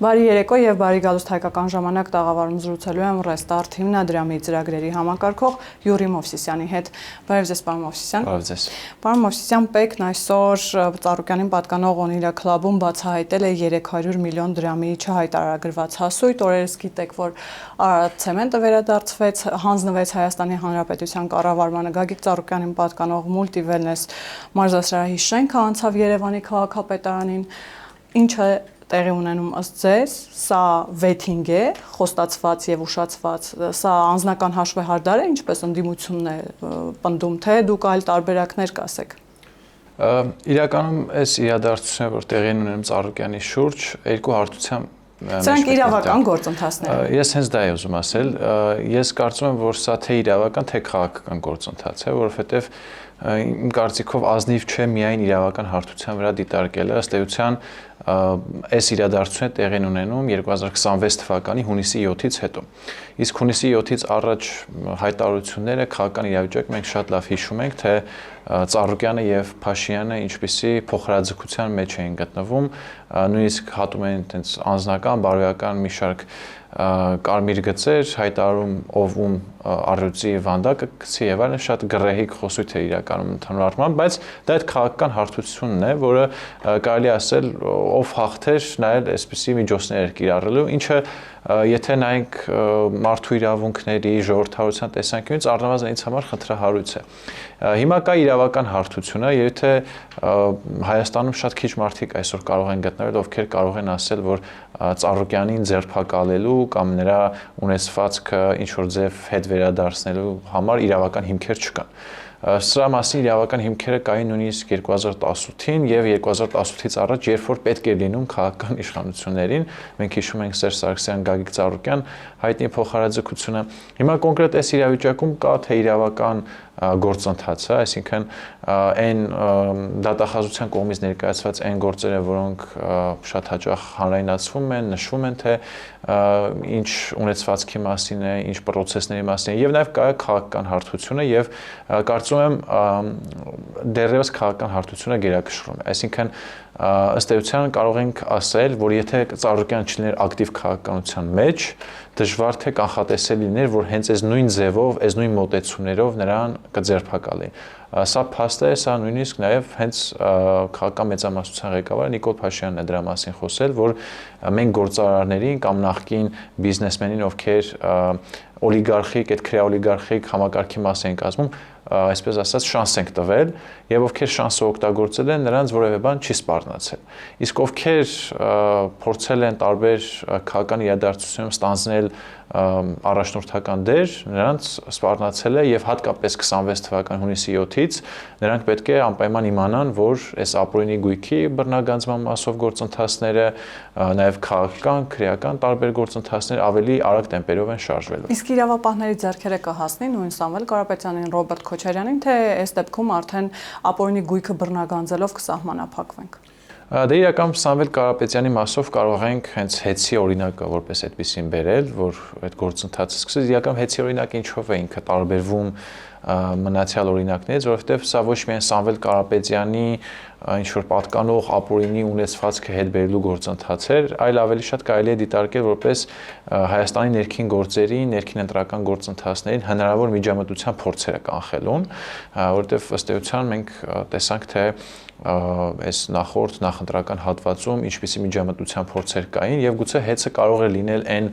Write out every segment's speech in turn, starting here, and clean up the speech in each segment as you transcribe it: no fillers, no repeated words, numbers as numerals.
Բարի երեկո եւ բարի գալուստ հայկական ժամանակ տաղավարում զրուցելու եմ Restart հիմնադրամի ծրագրերի համակարգող Յուրի Մովսիսյանի հետ։ Բարև ձեզ, պարոն Մովսիսյան։ Բարև ձեզ։ Պարոն Մովսիսյան, ՊԵԿ-ն այսօր Ծառուկյանին պատկանող Օնիրա Club-ում բացահայտել է 300 միլիոն դրամի չհայտարարագրված հասույթ։ Օրերս գիտեք, որ Արարատցեմենտը վերադարձվեց, հանձնվեց Հայաստանի Հանրապետության կառավարմանը, Գագիկ Ծառուկյանին պատկանող Multi-Wellness մարզասրահի շենքը անցավ Երևանի քաղաքապետարանին։ Ինչը տեղի ունենում ըստ ձեզ, սա վեթինգ է, խոստացված եւ ուշացված, սա անձնական հաշվեհարդար է, ինչպես ընդդիմությունն է պնդում, թե դուք այլ տարբերակներ կասեք։ Իրականում այս իրադարձությունները, որ տեղի են ունենում Ծառուկյանի շուրջ, երկու հարթությամբ Սրանք իրավական գործընթացներ են։ Ես հենց դա եմ ուզում ասել, ես կարծում եմ, որ սա թե իրավական, թե քաղաքական գործընթաց է, որովհետեւ իմ կարծիքով ազնիվ չէ միայն իրավական հարթության վրա դիտարկելը, ըստ էության այս իրադարձությունը տեղի են ունենում 2026 թվականի հունիսի 7-ից հետո։ Իսկ հունիսի 7-ից առաջ հայտարարությունները քաղաքական իրավիճակ մենք շատ լավ հիշում ենք, թե Ծառուկյանը եւ Փաշինյանը ինչպիսի փոխհրաձգության մեջ էին գտնվում, նույնիսկ հատում են այդպես անձնական, բարոյական մի շարք կարմիր գծեր, հայտարարում ով ում առյուծի վանդակը գցի եւ այլն, շատ գռեհիկ խոսույթ է իրականում ընդհանուր առմամբ, բայց դա այդ քաղաքական հարթությունն է, որը կարելի ասել ով հաղթեր նայել այսպիսի միջոցներ կիրառելու, ինչը եթե նայենք մարդու իրավունքների, ժողովրդավարության տեսանկյունից առնվազն ինձ համար խնդրահարույց է։ Հիմա կա իրավական հարթությունը, եթե Հայաստանում շատ քիչ մարդիկ այսօր կարող են գտնվել, ովքեր կարող են ասել, որ Ծառուկյանին ձերբակալելու կամ նրա ունեցվածքը ինչ որ ձև հետ վերադարձնելու համար իրավական հիմքեր չկան։ Սրա մասին իրավական հիմքերը կային նույնիսկ 2018-ին եւ 2018-ից առաջ, երբ որ պետք է լինում քաղաքական իշխանություններին, մենք հիշում ենք Սերժ Սարգսյան, Գագիկ Ծառուկյան հայտնի փոխհարաձգությունը։ Հիմա կոնկրետ այս իրավիճակում կա թե իրավական գործընթացը, այսինքն այն դատախազության կողմից ներկայացված այն գործերը, որոնք շատ հաճախ հանրայնացվում են, նշվում են, թե ինչ ունեցվածքի մասին է, ինչ պրոցեսների մասին է, եւ նաեւ կա քաղաքական հարթությունը եւ կարծում եմ դեռևս քաղաքական հարթությունը գերակշռում է, այսինքն ըստ էության կարող ենք ասել, որ եթե Ծառուկյանը չլիներ ակտիվ քաղաքականության մեջ, դժվար թե կանխատեսել լիներ, որ հենց այս նույն ձևով, այս նույն մոտեցումներով նրան կձերբակալի։ Սա փաստ է, սա նույնիսկ նաև հենց քաղաքական մեծամասնության ղեկավար Նիկոլ Փաշինյանն է դրա մասին խոսել, որ մենք գործարարներին կամ նախկին բիզնեսմենին, ովքեր օլիգարխիկ, այդ քրեաօլիգարխիկ համակարգի մաս են կազմում, այսպես ասած շանս ենք տվել եւ ովքեր շանսը օգտագործել են, նրանց որևէ բան չի սպառնացել։ Իսկ ովքեր փորձել են տարբեր քաղաքական իրադարձություններում ստանձնել առաջնորդական դեր, նրանց սպառնացել է եւ հատկապես 26 թվականի հունիսի 7-ից նրանք պետք է անպայման իմանան, որ այս ապօրինի գույքի բռնագանձման մասով գործընթացները, նաեւ քաղաքական, քրեական տարբեր գործընթացներ ավելի արագ տեմպերով են շարժվելու։ Իսկ իրավապահների ձեռքերը կհասնի նույն Սամվել Կարապետյանին, Ռոբերտ Քոչարյանին, թե այս դեպքում արդեն ապօրինի գույքը բռնագանձելով կսահմանափակվենք։ Դե իրականում Սամվել Կարապետյանի մասով կարող ենք հենց Հեցի օրինակը որպես այդպեսին բերել, որ այդ գործընթացը սկսեց։ Իրականում Հեցի օրինակը ինչով է ինքը տարբերվում մնացյալ օրինակներից, որովհետև սա ոչ միայն Սամվել Կարապետյանի ինչ որ պատկանող ապօրինի ունեցվածքը հետ բերելու գործընթաց էր, այլ ավելի շատ կարելի է դիտարկել որպես Հայաստանի ներքին գործերի, ներքին ընտրական գործընթացներին հնարավոր միջամտության փորձերը կանխելուն, որովհետև ըստ էության մենք տեսանք, թե այս նախորդ նախընտրական հատվածում ինչպիսի միջամտության փորձեր կային եւ գուցե Հեցը կարող է լինել այն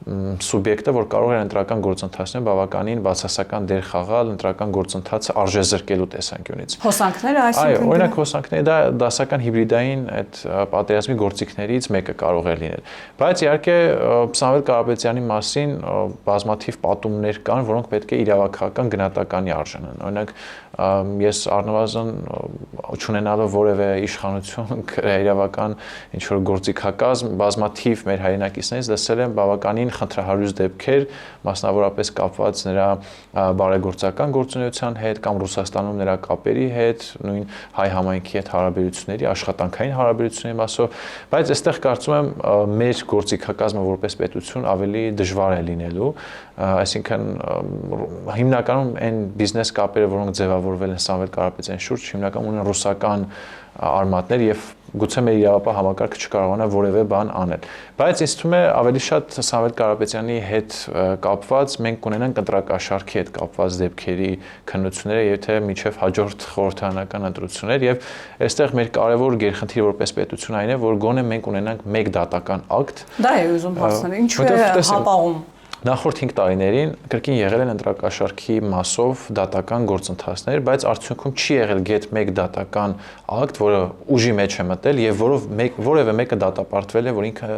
սուբյեկտը, որ կարող է ընտրական գործընթացներում բավականին բացասական դեր խաղալ ընտրական գործընթացը արժեզրկելու տեսանկյունից։ Հոսանքները այսինքն։ Այո, օրինակ հոսանքները դա դասական հիբրիդային այդ պատերազմի գործիքներից մեկը կարող է լինել։ Բայց իհարկե Սամվել Կարապետյանի մասին բազմաթիվ պատումներ կան, որոնք պետք է իրավաքաղաքական գնահատականի արժանան։ Օրինակ ես առնվազն չունենալով որևէ իշխանություն, իրավական ինչ որ գործիքակազմ, բազմաթիվ մեր հայրենակիցներից լսել եմ բավականին խնդրահարույց դեպքեր, մասնավորապես կապված նրա բարեգործական գործունեության հետ կամ Ռուսաստանում նրա կապերի հետ, նույն հայ համայնքի հետ հարաբերությունների, աշխատանքային հարաբերությունների մասով, բայց այստեղ կարծում եմ մեր գործիքակազմը որպես պետություն ավելի դժվար է լինելու, այսինքն հիմնականում այն բիզնես կապերը, որոնք ձևավորվել են Սամվել Կարապետյանի շուրջ, հիմնականում ունեն ռուսական արմատներ եւ գուցե մեր իրավապահ համակարգը չկարողանա որևէ բան անել։ Բայց ինձ թվում է ավելի շատ Սամվել Կարապետյանի հետ կապված մենք կունենանք ընտրակաշարքի հետ կապված դեպքերի քննությունները, եթե միջև հաջորդ խորհրդարանական ընտրություններ եւ այստեղ մեր կարևոր գերխնդիրը որպես պետություն այն է, որ գոնե մենք ունենանք մեկ դատական ակտ։ Դա է ուզում հարցնել, ինչու է հապաղում։ Նախորդ 5 տարիներին կրկին եղել են ընտրակաշարքի մասով դատական գործընթացներ, բայց արդյունքում չի եղել գեթ մեկ դատական ակտ, որը ուժի մեջ է մտել եւ որով որևէ մեկը դատապարտվել է, որ ինքը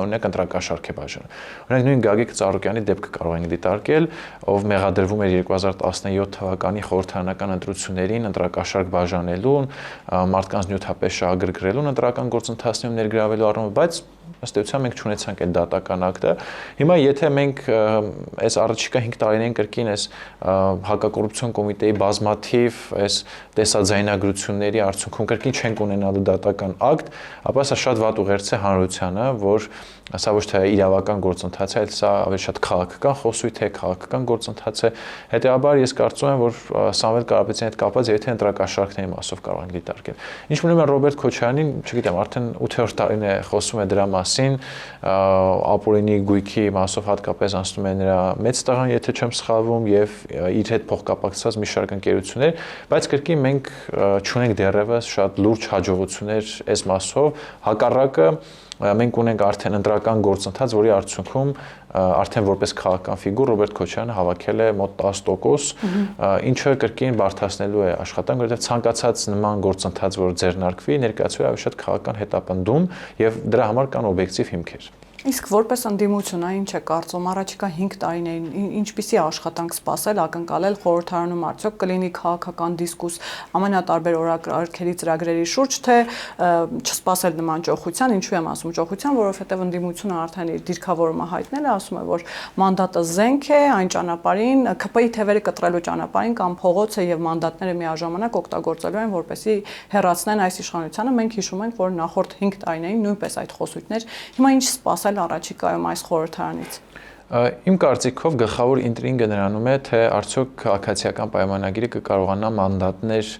օրինակ ընտրակաշարք է բաժանել։ Օրինակ նույն Գագիկ Ծառուկյանի դեպքը կարող ենք դիտարկել, ով մեղադրվում էր 2017 թվականի խորհրդարանական ընտրություններին ընտրակաշարք բաժանելուն, մարդկանց նյութապես շահագրգռելուն ընտրական գործընթացներում ներգրավելու առումով, բայց ըստ էության մենք չունեցանք այդ դատական ակտը։ Հիմա եթե մենք այս առաջիկա 5 տարիներին կրկին այս հակակոռուպցիոն կոմիտեի բազմաթիվ այս տեսաձայնագրությունների արդյունքում կրկին չենք ունենալու դատական ակտ, ապա սա շատ վատ ուղերձ է հանրությանը, որ սա ոչ թե իրավական գործընթաց է, այլ սա ավելի շատ քաղաքական խոսույթ է, քաղաքական գործընթաց է։ Հետևաբար ես կարծում եմ, որ Սամվել Կարապետյանի հետ կապված եթե ընտրակաշարքների մասով կարող ենք դիտարկել։ Ինչ մնում է Ռոբերտ Քոչարյանին, չգիտեմ, արդեն 8-րդ տարին է խոսում է դրա մասին, ապօրինի գույքի մասով հատկապես անցնում է նրա մեծ տղան, եթե չեմ սխալվում, եւ իր հետ փոխկապակցված մի շարք ընկերություններ, բայց կրկին մենք չունենք դեռևս շատ լուրջ հաջողություններ այս մասով, հակառակը մենք ունենք արդեն ընտրական գործընթաց, որի արդյունքում արդեն որպես քաղաքական ֆիգուր Ռոբերտ Քոչարյանը հավաքել է մոտ 10%, ինչը կրկին բարդացնելու է աշխատանքը, որովհետև ցանկացած նման գործընթաց, որ ձեռնարկվի, ներկայացվի ավելի շատ քաղաքական հետապնդում եւ դրա համար կան օբյեկտիվ հիմքեր։ Իսկ որպես ընդդիմություն, ինչ է կարծում առաջիկա 5 տարիներին ինչպիսի աշխատանք սպասել, ակնկալել խորհրդարանում արդյոք կլինի քաղաքական դիսկուս ամենատարբեր օրակարգերի ծրագրերի շուրջ, թե չսպասել նման ճոխության, ինչու եմ ասում ճոխության, որովհետև ընդդիմությունը արդեն իր դիրքավորումը հայտնել է, ասում է, որ մանդատը զենք է, այն ճանապարհին, ԿՊ-ի թևերը կտրելու ճանապարհին կամ փողոցը եւ մանդատները միաժամանակ օգտագործելու են, որպեսզի հեռացնեն այս իշխանությանը։ Մենք հիշում ենք, որ նախորդ 5 տարիներին նույնպես այդ խոսույթներ, հիմա ինչ սպասել առաջիկայում այս խորհրդարանից։ Իմ կարծիքով գլխավոր ինտրիգը նրանում է, թե արդյոք քաղաքացիական պայմանագիրը կկարողանա մանդատներ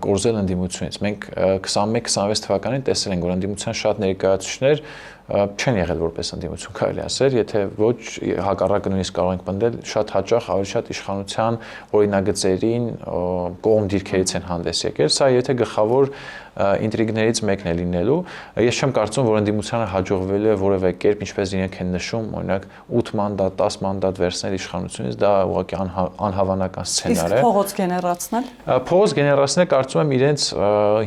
կորզել ընդդիմությունից։ Մենք 21-26 թվականին տեսել ենք, որ ընդդիմության շատ ներկայացուցիչներ չեն եղել որպես ընդդիմություն, կարելի ասել, եթե ոչ հակառակը նույնիսկ կարող ենք պնդել, շատ հաճախ ավելի շատ իշխանության օրինագծերին կողմ դիրքերից են հանդես եկել։ Սա եթե գլխավոր ինտրիգներից մեկն է լինելու։ Ես չեմ կարծում, որ ընդդիմությանը հաջողվելու է որևէ կերպ, ինչպես իրենք են նշում, օրինակ 8 մանդատ, 10 մանդատ վերցնել իշխանությունից, դա ուղղակի անհավանական սցենար է։ Իսկ փողոց գեներացնել։ Փողոց գեներացնել կարծում եմ իրենց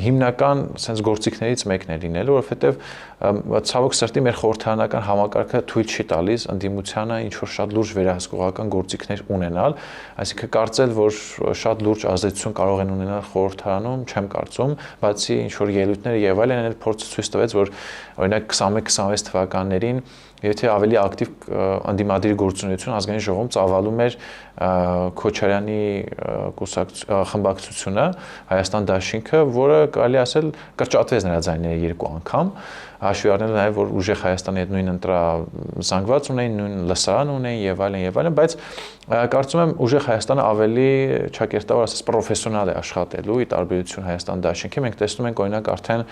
հիմնական sense գործիքներից մեկն է լինելու, որովհետև ցավոք սրտի մեր խորհրդարանական համակարգը թույլ չի տալիս ընդդիմությանը ինչ որ շատ լուրջ վերահսկողական գործիքներ ունենալ, այսինքն կարծել, որ շատ լուրջ ազդեցություն կարող են ունենալ խորհրդարանում, չեմ կարծում, բացի ինչ որ ելույթներ եւ այլն, այն փորձը ցույց տվեց, որ օրինակ 21-26 թվականներին եթե ավելի ակտիվ անդիմադիր գործունեություն ազգային ժողովում ծավալում էր Քոչարյանի խմբակցությունը Հայաստան դաշինքը, որը կարելի ասել կրճատվեց նրա ձայները 2 անգամ, հաշվի առնելով նաև որ ուժեղ Հայաստանի հետ նույն ընտրազանգված ունեին, նույն լսարան ունեին եւ այլն, բայց կարծում եմ ուժեղ Հայաստանը ավելի ճակերտավոր ասած պրոֆեսիոնալ է աշխատելու ի տարբերություն Հայաստան դաշինքի։ Մենք տեսնում ենք օրինակ արդեն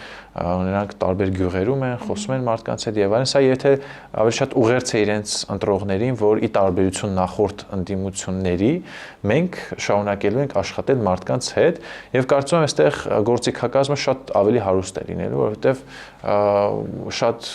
նրանք տարբեր գյուղերում են, խոսում են մարդկանց հետ եւ այլն, սա եթե ավելի շատ ուղերձ է իրենց ընտրողներին, որ ի տարբերություն նախորդ ընդդիմությունների մենք շարունակելու ենք աշխատել մարդկանց հետ եւ կարծում եմ այստեղ գործիքակազմը շատ ավելի հարուստ է լինելու, որովհետեւ շատ,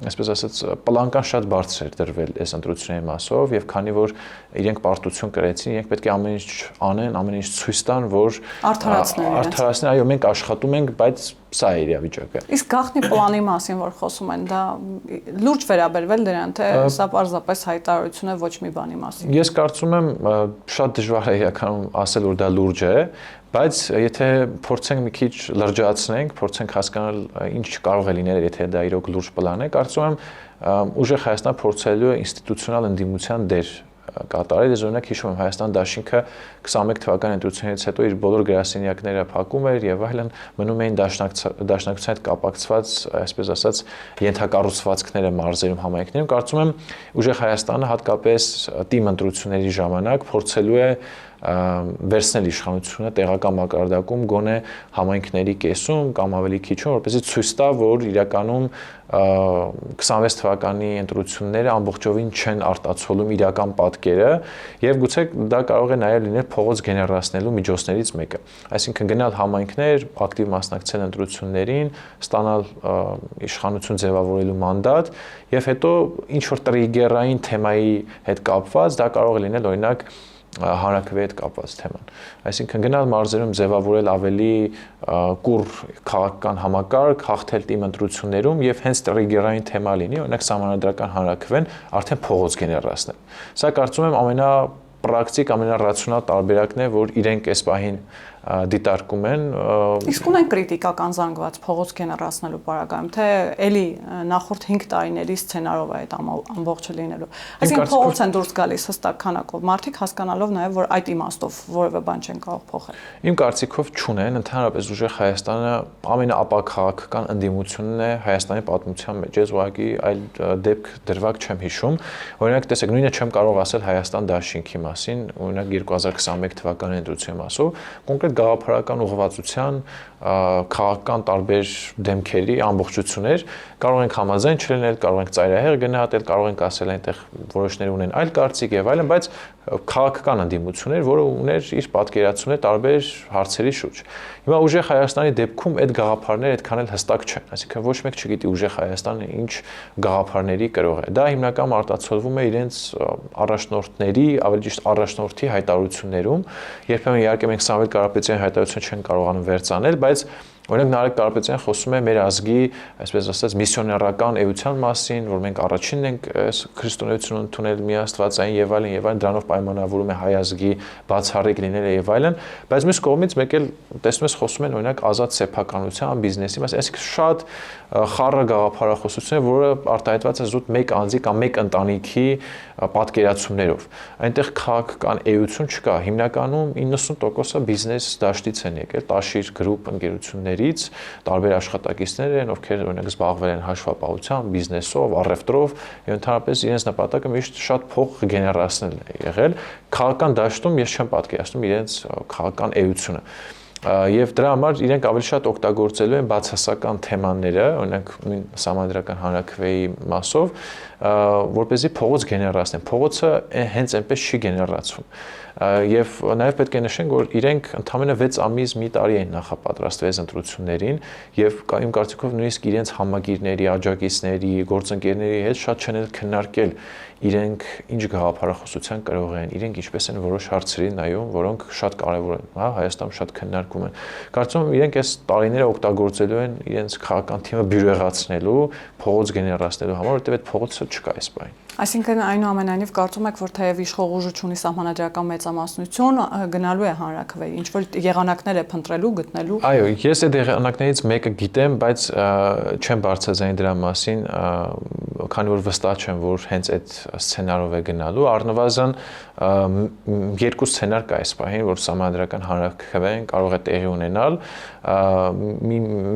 այսպես ասած, պլանկան շատ բարձր էր դրվել այս ընտրությունների մասով եւ քանի որ իրենք պարտություն կրեցին, իրենք պետք է ամեն ինչ անեն, ամեն ինչ ցույց տան, որ արդարացնեն, այո, մենք աշխատում ենք, բայց սա է իրավիճակը։ Իսկ գաղտնի պլանի մասին, որ խոսում են, դա լուրջ վերաբերվել դրան, թե սա պարզապես հայտարարություն է ոչ մի բանի մասին։ Ես կարծում եմ շատ դժվար է իրականում ասել, որ դա լուրջ է, բայց եթե փորձենք մի քիչ լրջացնենք, փորձենք հասկանալ ինչ կարող է լինել, եթե դա իրոք լուրջ պլան է, կարծում եմ ուժեղ Հայաստանը փորձելու է ինստիտուցիոնալ ընդդիմության դեր կատարել, ես օրինակ հիշում եմ Հայաստան դաշինքը 21 թվականի ընտրությունից հետո իր բոլոր գրասենյակները փակում էր եւ այլն, մնում էին դաշնակցության հետ կապակցված, այսպես ասած, ենթակառուցվածքները մարզերում, համայնքներում։ Կարծում եմ ուժեղ Հայաստանը հատկապես թիմ ընտրությունների ժամանակ փորձելու է վերցնել իշխանությունը տեղական մակարդակում գոնե համայնքների կեսում կամ ավելի քիչում, որպեսզի ցույց տա, որ իրականում 26 թվականի ընտրությունները ամբողջովին չեն արտացոլում իրական պատկերը եւ գուցե դա կարող է նաեւ լինել փողոց գեներացնելու միջոցներից մեկը։ Այսինքն գնալ համայնքներ, ակտիվ մասնակցել ընտրություններին, ստանալ իշխանություն ձևավորելու մանդատ եւ հետո ինչ որ տրիգերային թեմայի հետ կապված դա կարող է լինել օրինակ հանրաքվեի հետ կապված թեման։ Այսինքն գնալ մարզերում ձևավորել ավելի կուռ քաղաքական համակարգ, հաղթել թիմ ընտրություններում եւ հենց տրիգերային թեմա լինի, օրինակ սահմանադրական հանրաքվեն արդեն փողոց գեներացնել։ Սա կարծում եմ ամենապրակտիկ, ամենառացիոնալ տարբերակն է, որ իրենք այս պահին դիտարկում են։ Իսկ ունեն կրիտիկական զանգված փողոց գեներացնելու պարագայում, թե էլի նախորդ 5 տարիների սցենարով է այդ ամբողջը լինելու։ Այսինքն փողոց են դուրս գալիս հստակ քանակով մարդիկ, հասկանալով նաև, որ այդ իմաստով որևէ բան չեն կարող փոխել։ Իմ կարծիքով չունեն, ընդհանրապես ուժեղ Հայաստանը ամենաապակաղաքական ընդդիմությունն է Հայաստանի պատմության մեջ, ես ուղղակի այլ դեպք դրվագ չեմ հիշում։ Օրինակ, տեսեք, նույնը չեմ կարող ասել Հայաստան դաշինքի մասին, օրինակ 2021 թվականի ընտրության մասով, կոնկրետ գաղափարական ուղղվածության քաղաքական տարբեր դեմքերի ամբողջություններ կարող ենք համաձայն չլինել, կարող ենք ծայրահեղ գնահատել, կարող ենք ասել այնտեղ որոշները ունեն այլ կարծիք եւ այլն, բայց քաղաքական ընդդիմություններ, որը ուներ իր պատկերացումներ տարբեր հարցերի շուրջ։ Հիմա ուժեղ Հայաստանի դեպքում այդ գաղափարները այդքան էլ հստակ չեն, այսինքն ոչ մեկ չգիտի ուժեղ Հայաստանը ինչ գաղափարների կրող է։ Դա հիմնականում արտացոլվում է իրենց առաջնորդների, ավելի ճիշտ առաջնորդի հայտարարություններում, երբեմն իհարկե մենք Սամվել Կարապետյանի հայտարարությունը չեն կարողանում վերցանել, բայց օրինակ Նարեկ Կարապետյանը խոսում է մեր ազգի, այսպես ասած, միսիոներական էության մասին, որ մենք առաջինն ենք քրիստոնեություն ընդունել մի աստվածային եւ այլն, դրանով պայմանավորում է հայ ազգի բացառիկ լինելը եւ այլն, բայց մյուս կողմից մեկ էլ տեսնում ես խոսում են օրինակ ազատ սեփականության, բիզնեսի մասին, այսինքն շատ խառը գաղափարախոսություն է, որը արտահայտված է զուտ մեկ անձի կամ մեկ ընտանիքի պատկերացումներով։ Այնտեղ քաղաքական էություն չկա, հիմնականում 90%-ը բիզնես դաշտից են եկել, Տաշիր գրուպ ընկերություններից, տարբեր աշխատակիցներ են, ովքեր օրինակ զբաղվել են հաշվապահությամբ, բիզնեսով, առևտրով, եւ ընդհանրապես իրենց նպատակը միշտ շատ փող գեներացնելն է եղել։ Քաղաքական դաշտում ես չեմ պատկերացնում իրենց քաղաքական էությունը։ Եվ դրա համար իրենք ավելի շատ օգտագործելու են բացասական թեմաները, օրինակ նույն սահմանադրական հանրաքվեի մասով, որպեսզի փողոց գեներացնեն։ Փողոցը հենց այնպես չի գեներացվում։ Եվ նաև պետք է նշենք, որ իրենք ընդամենը 6 ամիս մի տարի են նախապատրաստվել ընտրություններին եւ իմ կարծիքով նույնիսկ իրենց համագիրների, աջակիցների, գործընկերների հետ շատ չեն քննարկել իրենք ինչ գաղափարախոսության կրող են, իրենք ինչպես են որոշ հարցերի նայում, որոնք շատ կարևոր են, հա, Հայաստանում շատ քննարկում են։ Կարծում եմ իրենք այս տարիները օգտագործելու են իրենց քաղաքական թիմը բյուրեղացնելու, փողոց գեներացնելու համար, որտեղ այդ փողոցը չկա այս բանը։ Այսինքն այնուամենայնիվ կարծում եք, որ թեև իշխող ուժը ունի սահմանադրական մեծամասնություն, գնալու է հանրաքվեի, ինչ որ եղանակներ է փնտրելու, գտնելու։ Այո, ես այդ եղանակներից մեկը գիտեմ, բայց չեմ բարձրացնել դրա մասին, քանի որ վստահ չեմ, որ հենց այդ սցենարով է գնալու, առնվազն երկու սցենար կա այս պահին, որ սահմանադրական հանրաքվեն կարող է տեղի ունենալ,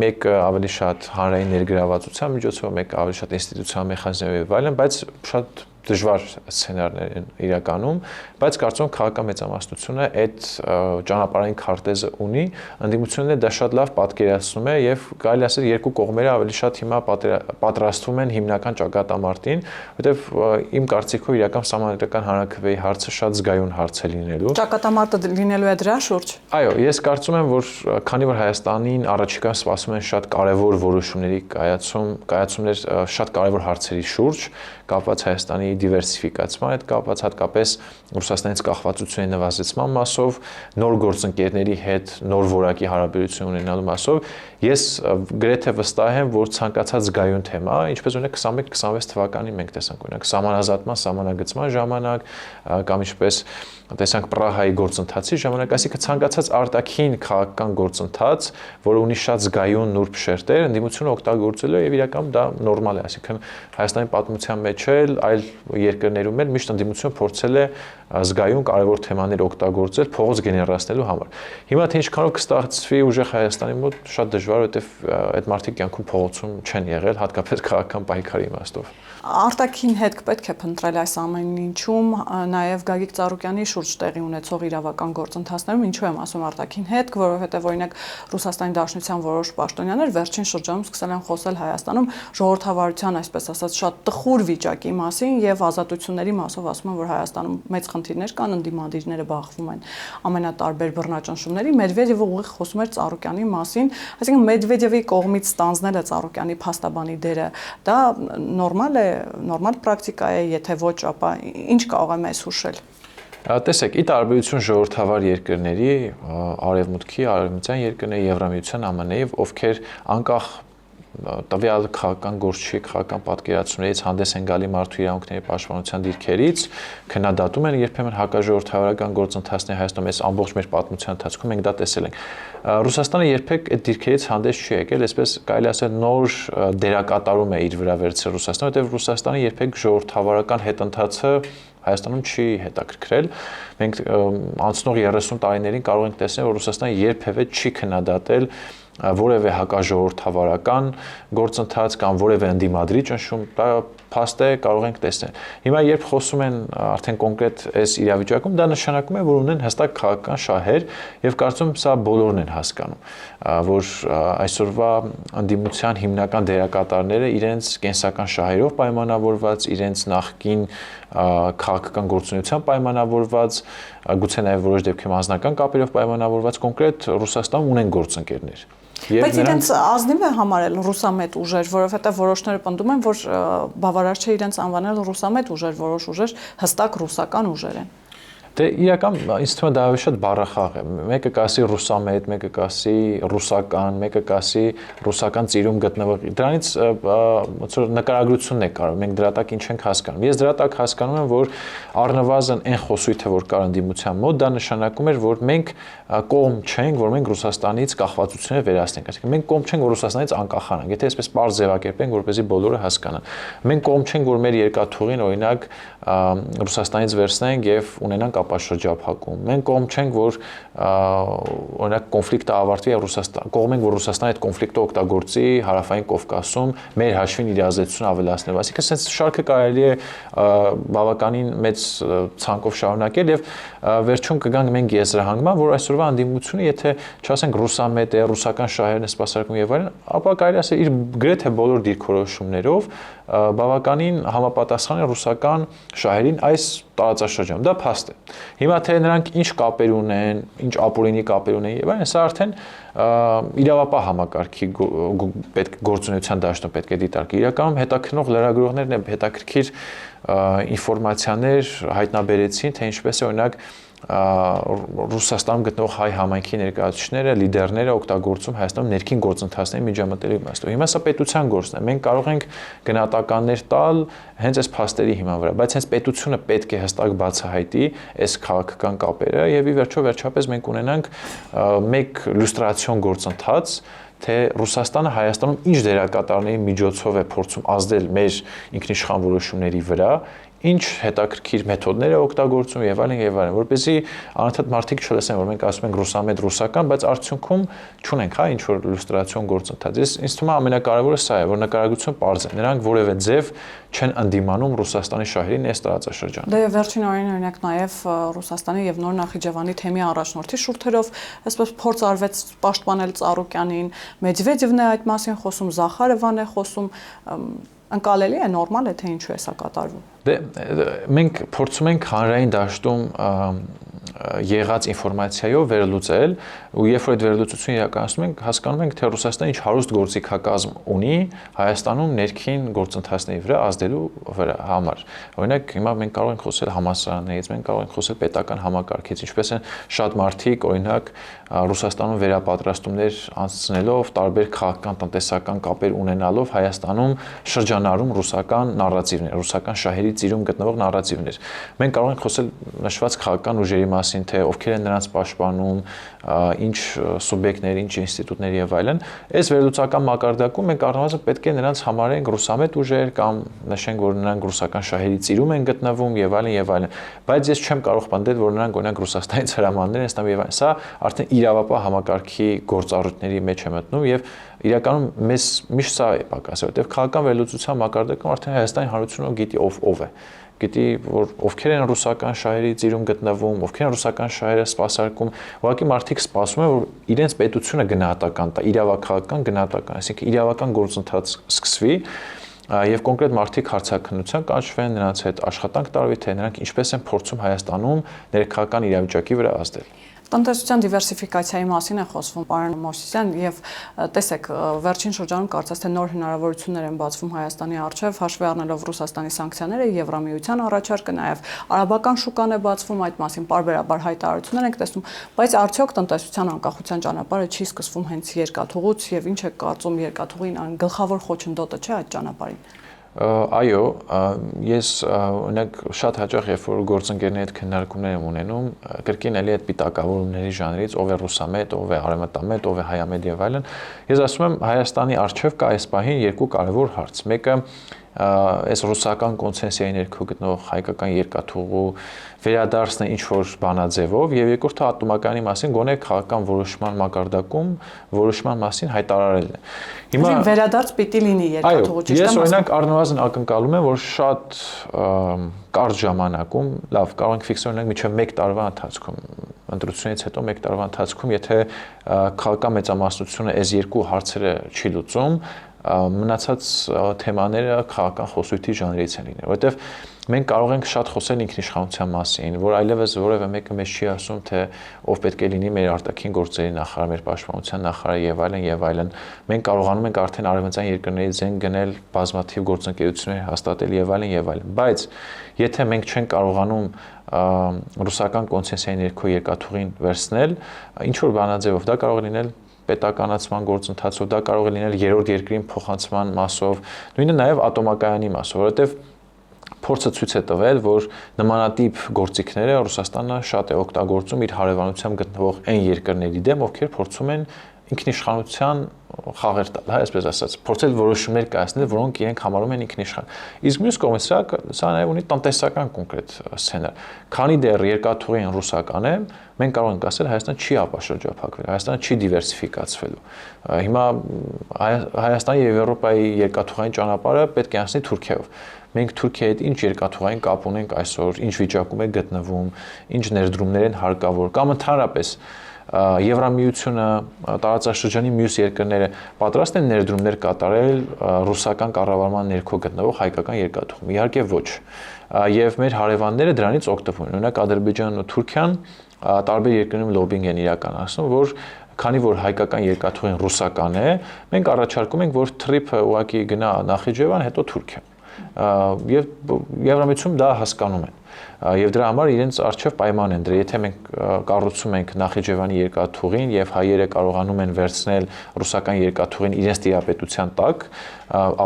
մեկը ավելի շատ հանրային ներգրավվածության միջոցով, մեկը ավելի շատ ինստիտուցիոնալ մեխանիզմով եւ այլն, բայց շատ դժվար սցենարներ են իրականում, բայց կարծում եմ քաղաքական մեծամասնությունը այդ ճանապարհային քարտեզը ունի, ընդդիմությունները դա շատ լավ պատկերացնում է եւ կարելի ասել երկու կողմերը ավելի շատ հիմա պատրաստվում են հիմնական ճակատամարտին, որովհետեւ իմ կարծիքով իրական սահմանադրական հանրաքվեի հարցը շատ զգայուն հարց է լինելու։ Ճակատամարտը լինելու է դրա շուրջ։ Այո, ես կարծում եմ, որ քանի որ Հայաստանին առաջիկայում սպասում են շատ կարևոր որոշումների կայացումներ շատ կարևոր հարցերի շուրջ, կապված Հայաստանի դիվերսիֆիկացման հետ կապված, հատկապես Ռուսաստանից կախվածությունների նվազեցման մասով, նոր գործընկերների հետ նոր որակի հարաբերություն ունենալու մասով, ես գրեթե վստահ եմ, որ ցանկացած զգայուն թեմա, ինչպես օրինակ 21-26 թվականին մենք տեսանք, օրինակ սահմանազատման, սահմանագծման ժամանակ, կամ ինչպես տեսանք Պրահայի գործընթացի ժամանակ, այսինքն ցանկացած արտաքին քաղաքական գործընթաց, որը ունի շատ զգայուն նուրբ շերտեր, ընդդիմությունը օգտագործելու եւ իրականում դա նորմալ է, այսինքն Հայաստանի պատմության մեջ էլ այլ երկրներում էլ միշտ ընդդիմությունը փորձել է զգայուն կարևոր թեմաներ օգտագործել փողոց գեներացնելու համար։ Հիմա թե ինչքանով կստացվի ուժեղ Հայաստանի մոտ շատ դժվար, որովհետև այդ մարդիկ կյանքում փողոցում չեն եղել, հատկապես քաղաքական պայքարի իմաստով։ Արտաքին հետք պետք է փնտրել այս ամեն ինչում, նաև Գագիկ Ծառուկյանի շուրջ տեղի ունեցող իրավական գործընթացներում, ինչու եմ ասում արտաքին հետք, որովհետև օրինակ Ռուսաստանի Դաշնության որոշ պաշտոնյաներ վերջին շրջանում սկսել են խոսել Հայաստանում ժողովրդավարության, այսպես ասած, շատ տխուր վիճակի մասին եւ ազատությունների մասով ասում են, որ Հայաստանում մեծ խնդիրներ կան, ընդդիմադիրները բախվում են ամենատարբեր բռնաճնշումների։ Մեդվեդևը ուղիղ խոսում էր Ծառուկյանի մասին, այսինքն Մեդվեդևի կողմից ստանձնելը Ծառուկյանի փաստաբանի դերը, դա նորմալ պրակտիկա է, եթե ոչ, ապա ինչ կարող եմ այս հուշել։ Տեսեք, ի տարբերություն ժողովրդավար երկրների, արևմուտքի, արևմտյան երկրների, Եվրամիության, ԱՄՆ-ի, ովքեր անկախ տվյալ քաղաքական գործչի, քաղաքական պատկերացումներից հանդես են գալի մարդու իրավունքների պաշտպանության դիրքերից, քննադատում են երբեմն հակաժողովրդավարական գործընթացների Հայաստանում, այս ամբողջ մեր պատմության ընթացքում մենք դա տեսել ենք։ Ռուսաստանը երբեք այդ դիրքերից հանդես չի եկել, այսպես կարելի ասել նոր դերակատարում է իր վրա վերցրել Ռուսաստանը, որտեղ Ռուսաստանը երբեք ժողովրդավարական հետընթացը Հայաստանում չի հետաքրքրել։ Մենք անցնող 30 տարիներին կարող ենք տեսնել, որ Ռուսաստանը երբևէ չի քննադատել որևէ հակաժողովրդավարական գործընթաց կամ որևէ ընդդիմադրի ճնշում, դա փաստ է, կարող ենք տեսնել։ Հիմա երբ խոսում են արդեն կոնկրետ այս իրավիճակում, դա նշանակում է, որ ունեն հստակ քաղաքական շահեր եւ կարծում եմ սա բոլորն են հասկանում, որ այսօրվա ընդդիմության հիմնական դերակատարները իրենց կենսական շահերով պայմանավորված, իրենց նախկին քաղաքական գործունեությամբ պայմանավորված, գուցե նաև որոշ դեպքերում անձնական կապերով պայմանավորված կոնկրետ Ռուսաստանում ունեն գործընկերներ։ Բայց իրենց ազնիվ է համարել ռուսամետ ուժեր, որովհետև որոշները պնդում են, որ բավարար չէ իրենց անվանել ռուսամետ ուժեր, որոշ ուժեր հստակ ռուսական ուժեր են։ Դե իրական ինձ թվում է դա շատ բառախաղ է։ Մեկը կասի ռուսամետ, մեկը կասի ռուսական, մեկը կասի ռուսական ծիրում գտնվող։ Դրանից ոնց որ նկարագրությունն է կարող։ Մենք դրա տակ ինչ ենք հասկանում։ Ես դրա տակ հասկանում եմ, որ առնվազն այն խոսույթը, որ կար ընդդիմության մոտ, դա նշանակում էր, որ մենք կողմ չենք, որ մենք Ռուսաստանից կախվածությունները վերացնենք։ Այսինքն մենք կողմ չենք, որ Ռուսաստանից անկախանանք։ Եթե այսպես բարձ ձևակերպենք, որպեսզի բոլորը հասկանան։ Մենք կողմ չենք, որ մեր երկաթուղին օրինակ Ռուսաստանից վերցնենք եւ ունենանք ապաշրջափակում։ Մենք կողմ չենք, որ օրինակ կոնֆլիկտը ավարտվի եւ կողմ ենք, որ Ռուսաստանը այդ կոնֆլիկտը օգտագործի Հարավային Կովկասում մեր հաշվին իր ազդեցությունը ավելացնելու։ Այսինքն sense շարքը կարելի է բավականին մեծ ցանկով շարունակել եւ վերջում կգանք մենք եզրահանգման, որ այսօրվա ընդդիմությունը, եթե չասենք ռուսամետ է, ռուսական շահերն է սպասարկում եւ այլն, ապա կարելի ասել իր գրեթե բոլոր դիրքորոշումներով բավականին համապատասխան է ռուսական շահերին այս տարածաշրջանում։ Դա փաստ է։ Հիմա թե նրանք ինչ կապեր ունեն, ինչ ապօրինի կապեր ունեն եւ այլն, սա արդեն իրավապահ համակարգի գործունեության դաշտում պետք է դիտարկի։ Իրականում հետաքննող լրագրողներն են հետաքրքիր ինֆորմացիաներ հայտնաբերեցին, թե ինչպես է օրինակ Ռուսաստանում գտնվող հայ համայնքի ներկայացուցիչները, լիդերները օգտագործում Հայաստանում ներքին գործընթացների միջամտելու իմաստով։ Հիմա սա պետության գործն է։ Մենք կարող ենք գնահատականներ տալ հենց այս փաստերի հիման վրա, բայց հենց պետությունը պետք է հստակ բացահայտի այս քաղաքական կապերը եւ ի վերջապես մենք ունենանք մեկ լյուստրացիոն գործընթաց, թե Ռուսաստանը Հայաստանում ինչ դերակատարների միջոցով է փորձում ազդել մեր ինքնիշխան որոշումների վրա, ինչ հետաքրքիր մեթոդներ է օգտագործում եւ այլն, որպեսզի անընդհատ մարդիկ չլսեն, որ մենք ասում ենք ռուսամետ ռուսական, բայց արդյունքում չունենք, հա, ինչ որ լյուստրացիոն գործընթաց։ Ինձ թվում է ամենակարևորը սա է, որ նկարագրությունը պարզ է։ Նրանք որևէ ձև չեն ընդդիմանում Ռուսաստանի շահերին այս տարածաշրջանում։ Դե վերջին օրինակ նաև Ռուսաստանի եւ Նոր Նախիջևանի թեմի առաջնորդի շուրթերով այսպես փորձ արվեց պաշտպանել Ծառուկյանին, Մեդվեդևն է այդ մասին խոսում, Զախարովան է խոսում, ընկալելի է, նորմալ է, թե ինչու է սա կատարվում։ Դե մենք փորձում ենք հանրային դաշտում եղած ինֆորմացիայով վերլուծել ու երբ որ այդ վերլուծությունը իրականացնում ենք, հասկանում ենք, թե Ռուսաստանը ինչ հարուստ գործիքակազմ ունի Հայաստանում ներքին գործընթացների վրա ազդելու համար։ Օրինակ, հիմա մենք կարող ենք խոսել համալսարաններից, մենք կարող ենք խոսել պետական համակարգից, ինչպես են շատ մարդիկ, օրինակ, Ռուսաստանում վերապատրաստումներ անցնելով, տարբեր քաղաքական տնտեսական կապեր ունենալով Հայաստանում շրջանառում ռուսական նարատիվներ, ռուսական շահերի ծիրում գտնվող նարատիվներ։ Մենք կարող ենք խոսել նշված քաղաքական ուժերի մասին, թե ովքեր են նրանց պաշտպանում, ինչ սուբյեկտներ, ինչ ինստիտուտներ եւ այլն, այս վերլուծական մակարդակում մենք առնվազն պետք է նրանց համարենք ռուսամետ ուժեր կամ նշենք, որ նրանք ռուսական շահերի ծիրում են գտնվում եւ այլն եւ այլն, բայց ես չեմ կարող պնդել, որ նրանք օրինակ Ռուսաստանից հրամաններ են ստանում եւ այլն, սա արդեն իրավապահ համակարգի գործառույթների մեջ է մտնում եւ իրականում մեզ միշտ սա է պակասը, որտեղ քաղաքական վերլուծության մակարդակում արդեն Հայաստանի Հանրությունը գիտի ով է, գիտի որ ովքեր են ռուսական շահերի ծիրում գտնվում, ովքեր են ռուսական շահերը սպասարկում, ուղղակի մարդիկ սպասում են, որ իրենց պետությունը գնահատական տա, իրավաքաղաքական գնահատական, այսինքն իրավական գործընթաց սկսվի եւ կոնկրետ մարդիկ հարցաքննության կանչվեն, նրանց հետ աշխատանք տարվի, թե նրանք ինչպես են փորձում Հայաստանում ներքաղաքական իրավիճակի վրա ազդել։ Տնտեսության դիվերսիֆիկացիայի մասին է խոսվում, պարոն Մովսիսյան, եւ տեսեք, վերջին շրջանում կարծես թե նոր հնարավորություններ են բացվում Հայաստանի առջև, հաշվի առնելով Ռուսաստանի սանկցիաները, Եվրամիության առաջարկը, նաեւ արաբական շուկան է բացվում, այդ մասին պարբերաբար հայտարարություններ ենք տեսնում, բայց արդյոք տնտեսության անկախության ճանապարհը չի սկսվում հենց երկաթուղուց եւ ինչ է կարծում երկաթուղին գլխավոր խոչընդոտը չէ այդ ճանապարհին։ Այո, ես օրինակ շատ հաճախ երբ որ գործընկերների հետ քննարկումներ եմ ունենում, կրկին էլի այդ պիտակավորումների ժանրից, ով է ռուսամետ, ով է արևմտամետ, ով է հայամետ եւ այլն, ես ասում եմ Հայաստանի առջև կա այս պահին երկու կարևոր հարց։ Մեկը այս ռուսական կոնցենսիայի ներքո գտնող հայկական երկաթուղու վերադարձն է ինչ որ բանաձևով եւ երկրորդը ատոմականի մասին գոնե քաղաքական որոշման մակարդակում որոշման մասին հայտարարելն է։ Հիմա վերադարձ պիտի լինի երկաթուղու, ճիշտ է։ Ես օրինակ առնվազն ակնկալում եմ, որ շատ կարճ ժամանակում, լավ, կարող ենք ֆիքսել օրինակ մինչև 1 տարվա ընթացքում, ընտրությունից հետո 1 տարվա ընթացքում, եթե քաղաքական մեծամասնությունը այս երկու հարցերը չի լուծում, մնացած թեմաները քաղաքական խոսույթի ժանրից են լինել, որովհետև մենք կարող ենք շատ խոսել ինքնիշխանության մասին, որ այլևս որևէ մեկը մեզ չի ասում, թե ով պետք է լինի մեր արտաքին գործերի նախարար, մեր պաշտպանության նախարար եւ այլն եւ այլն։ Մենք կարողանում ենք արդեն արևմտյան երկրների զենք գնել, բազմաթիվ գործընկերություններ հաստատել եւ այլն եւ այլն։ Բայց եթե մենք չենք կարողանում ռուսական կոնցենսիայի ներքո երկաթուղին վերցնել, ինչ որ բանաձևով դա կարող է լինել պետականացման գործընթացով, դա կարող է լինել երրորդ երկրին փոխանցման մասով, նույնը նաև ատոմակայանի մասով, որովհետև փորձը ցույց է տվել, որ նմանատիպ գործիքները Ռուսաստանը շատ է օգտագործում իր հարևանությամբ գտնվող այն երկրների դեմ, ովքեր փորձում են ինքնիշխանության խաղեր տալ, հա, այսպես ասած, փորձել որոշումներ կայացնել, որոնք իրենք համարում են ինքնիշխան։ Իսկ մյուս կողմից սա նաև ունի տնտեսական կոնկրետ սցենար։ Քանի դեռ երկաթուղին ռուսական է, մենք կարող ենք ասել Հայաստանը չի ապաշրջափակվել, Հայաստանը չի դիվերսիֆիկացվելու։ Հիմա Հայաստանի եւ Եվրոպայի երկաթուղային ճանապարհը պետք է անցնի Թուրքիայով։ Մենք Թուրքիայի հետ ինչ երկաթուղային կապ ունենք այսօր, ինչ վիճակում է գտնվում, ինչ ներդրումներ են հարկավոր, կամ ընդհանրապես Եվրամիությունը, տարածաշրջանի մյուս երկրները պատրաստ են ներդրումներ կատարել ռուսական կառավարման ներքո գտնվող հայկական երկաթուղում։ Իհարկե ոչ։ Եվ մեր հարևանները դրանից օգտվում են։ Օրինակ Ադրբեջանն ու Թուրքիան տարբեր երկրներում լոբինգ են իրականացնում, որ քանի որ հայկական երկաթուղին ռուսական է, մենք առաջարկում ենք, որ թրիփը ուղղակի գնա Նախիջևան, հետո Թուրքիա։ Եվ Եվրամիությունում դա հասկանում են։ Եվ դրա համար իրենց արժեվ պայման են դրել, եթե մենք կառուցում ենք Նախիջևանի երկաթուղին եւ հայերը կարողանում են վերցնել ռուսական երկաթուղին իրենց տիրապետության տակ,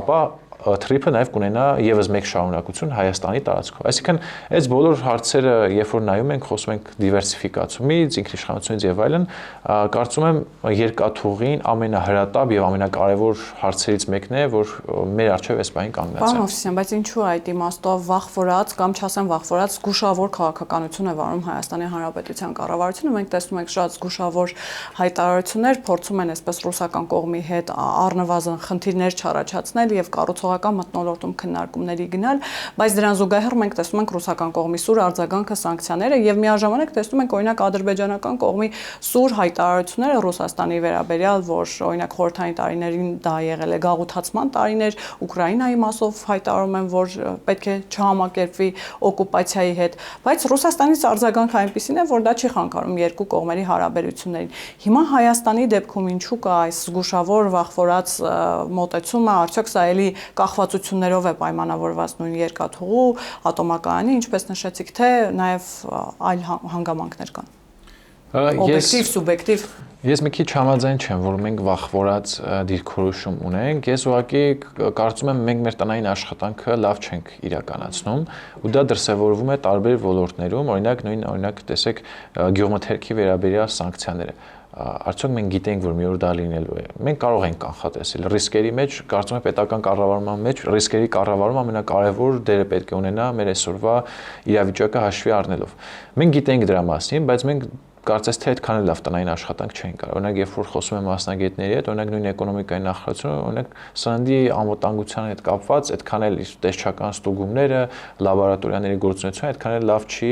ապա թրիփը նաև կունենա եւս մեկ շարունակություն Հայաստանի տարածքով։ Այսինքն, այս բոլոր հարցերը, երբ որ նայում ենք, խոսում ենք դիվերսիֆիկացումից, ինքնիշխանությունից եւ այլն, կարծում եմ երկաթուղին ամենահրատապ եւ ամենակարևոր հարցերից մեկն է, որ մեր առջեւ այս բանը կանգնած է։ Պարոն Մովսիսյան, բայց ինչու է այդ իմաստով վախվորած կամ չասեմ վախվորած զգուշավոր քաղաքականություն է վարում Հայաստանի Հանրապետության կառավարությունը։ Մենք տեսնում ենք շատ զգուշավոր հայտարարություններ, փորձում են այսպես ռուսական կողմի հետ առնվազն խնդիրներ չառաջացնել եւ կառուցողական մթնոլորտում քննարկումների գնալ, բայց դրան զուգահեռ մենք տեսնում ենք ռուսական կողմի սուր արձագանքը սանկցիաները եւ միաժամանակ տեսնում ենք օրինակ ադրբեջանական կողմի սուր հայտարարությունները Ռուսաստանի վերաբերյալ, որ օրինակ խորհրդային տարիներին դա եղել է գաղութացման տարիներ, Ուկրաինայի մասով հայտարարում են, որ պետք է չհամակերպվի օկուպացիայի հետ, բայց Ռուսաստանից արձագանքը այնպեսին է, որ դա չի խանգարում երկու կողմերի հարաբերություններին։ Հիմա Հայաստանի դեպքում ինչու կա այս զգուշավոր վախվորած մոտեցումը, արդյոք սա էլի կախվածություններով է պայմանավորված նույն երկաթուղու, ատոմակայանի, ինչպես նշեցիք, թե նաև այլ հանգամանքներ կան։ օբյեկտիվ, սուբյեկտիվ։ Ես մի քիչ համաձայն չեմ, որ մենք վախվորած դիրքորոշում ունենք։ Ես ուղղակի կարծում եմ մենք մեր տնային աշխատանքը լավ չենք իրականացնում ու դա դրսևորվում է տարբեր ոլորտներում, օրինակ տեսեք գյուղմթերքի վերաբերյալ սանկցիաները։ Արդյոք մենք գիտենք, որ մի օր դա լինելու է։ Մենք կարող ենք կանխատեսել ռիսկերի մեջ, կարծում եմ պետական կառավարման մեջ ռիսկերի կառավարումը ամենակարևոր դերը պետք է ունենա մեր այսօրվա իրավիճակը հաշվի առնելով։ Մենք գիտենք դրա մասին, բայց մենք կարծես թե այդքան էլ լավ տնային աշխատանք չեն կարող։ Օրինակ, երբ որ խոսում եմ մասնագետների հետ, օրինակ նույն էկոնոմիկայի նախարարությունը, օրինակ սննդի անվտանգության հետ կապված այդքան էլ իր տեսչական ստուգումները, լաբորատորիաների գործունեությունը այդքան էլ լավ չի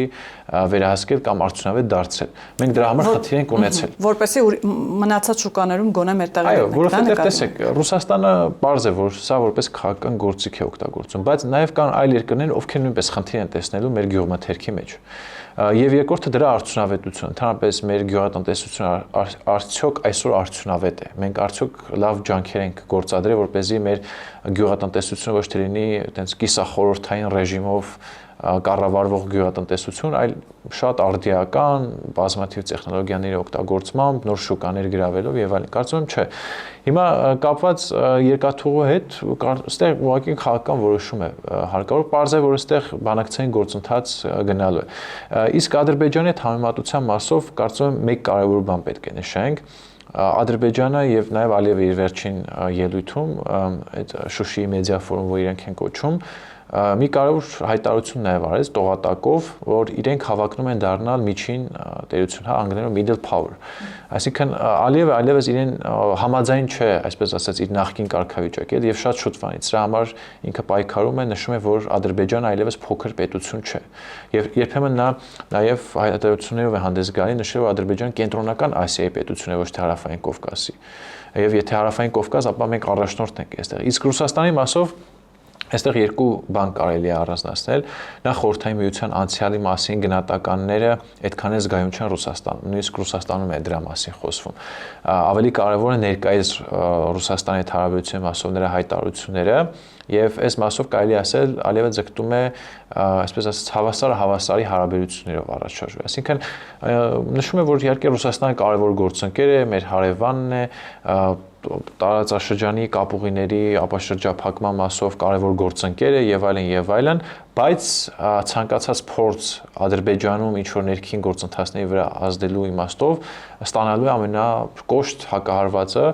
վերահսկել կամ արդյունավետ դարձրել։ Մենք դրա համար խնդիր ենք ունեցել։ Որպեսզի մնացած շուկաներում գոնե մեր տեղը Այո, որովհետև տեսեք, Ռուսաստանը պարզ է, որ սա որպես քաղաքական գործիք է օգտագործում, բայց նաև կան այլ երկրներ, ովքեր նույնպես խնդիր են տեսնելու մեր գյուղմթերքի մեջ։ Եվ երկրորդը դրա արդյունավետությունը, ընդհանրապես մեր գյուղատնտեսությունը արդյոք այսօր արդյունավետ է։ Մենք արդյոք լավ ջանքեր ենք գործադրել, որպեսզի մեր գյուղատնտեսությունը ոչ թե լինի այտենց կիսախորհրդային ռեժիմով կառավարվող գյուղատնտեսություն, այլ շատ արդիական, բազմաթիվ տեխնոլոգիաների օգտագործմամբ, նոր շուկաներ գրավելով եւ այլն։ Կարծում եմ չէ։ Հիմա կապված երկաթուղու հետ, այստեղ ուղղակի քաղաքական որոշում է հարկավոր, պարզ է, որ այստեղ բանակցային գործընթաց գնալու է։ Իսկ Ադրբեջանի հետ համեմատության մասով կարծում եմ մեկ կարևոր բան պետք է նշենք։ Ադրբեջանը եւ նաեւ Ալիևը իր վերջին ելույթում այդ Շուշիի մեդիա ֆորում, որ իրենք են կոչում, մի կարևոր հայտարարություն նաև արեց տողատակով, որ իրենք հավակնում են դառնալ միջին տերություն, անգլերենով middle power։ Այսինքն Ալիևը այլևս իրեն համաձայն չէ, այսպես ասած, իր նախկին կարգավիճակի հետ եւ շատ շուտվանից դրա համար ինքը պայքարում է, նշում է, որ Ադրբեջանը այլևս փոքր պետություն չէ։ Եվ երբեմն նա նաև հայտարարություններով է հանդես գալի, նշել, որ Ադրբեջանը կենտրոնական Ասիայի պետություն է, ոչ թե Հարավային Կովկասի։ Եվ եթե Հարավային Կովկաս, ապա մենք առաջնորդ ենք այստեղ։ Իսկ Ռուսաստանի մասով այստեղ երկու բան կարելի է առանձնացնել։ Նախ Խորհրդային Միության անցյալի մասին գնահատականները այդքան էլ զգայուն չեն Ռուսաստանում, նույնիսկ Ռուսաստանում է դրա մասին խոսվում։ Ավելի կարևորը ներկայիս Ռուսաստանի հետ հարաբերության մասով նրա հայտարարությունները եւ այս մասով կարելի ասել Ալիևը ձգտում է, այսպես ասած, հավասարի հարաբերություններով առաջ շարժվել։ Այսինքն նշում է, որ իհարկե Ռուսաստանը կարևոր գործընկեր է, մեր հարևանն է, տարածաշրջանի կապուղիների ապաշրջափակման մասով կարևոր գործընկեր է եւ այլն, բայց ցանկացած փորձ Ադրբեջանում ինչ որ ներքին գործընթացների վրա ազդելու իմաստով ստանալու է ամենակոշտ հակահարվածը։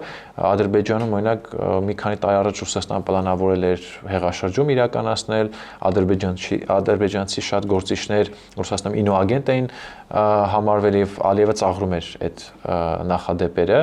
Ադրբեջանում օրինակ մի քանի տարի առաջ Ռուսաստանը պլանավորել էր հեղաշրջում իրականացնել, ադրբեջանցի շատ գործիչներ Ռուսաստանում ինոագենտ էին համարվել եւ Ալիևը ծաղրում էր այդ նախադեպերը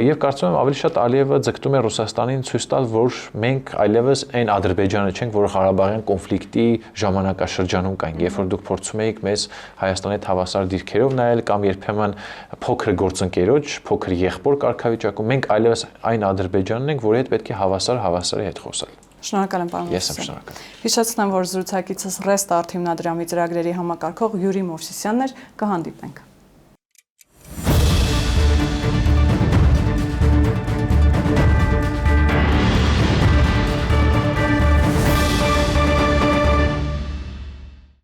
եւ կարծում եմ ավելի շատ Ալիևը ձգտում է Ռուսաստանին ցույց տալ, որ մենք այլևս այն Ադրբեջանը չենք, որը Ղարաբաղյան կոնֆլիկտի ժամանակաշրջանում կային, երբ որ դուք փորձում եք մեզ Հայաստանի հետ հավասար դիրքերով նայել կամ երբեմն փոքր գործընկերոջ, փոքր եղբոր կարգավիճակում, մենք այլևս այն Ադրբեջանն ենք, որի հետ պետք է հավասարի հետ խոսել։ Շնորհակալ եմ, պարոն։ Ես եմ շնորհակալ։ Հիշեցնեմ, որ զրուցակիցս Restart հիմնադրամի ծրագրերի համակարգող Յուրի Մովսիսյանն էր, կհանդիպենք։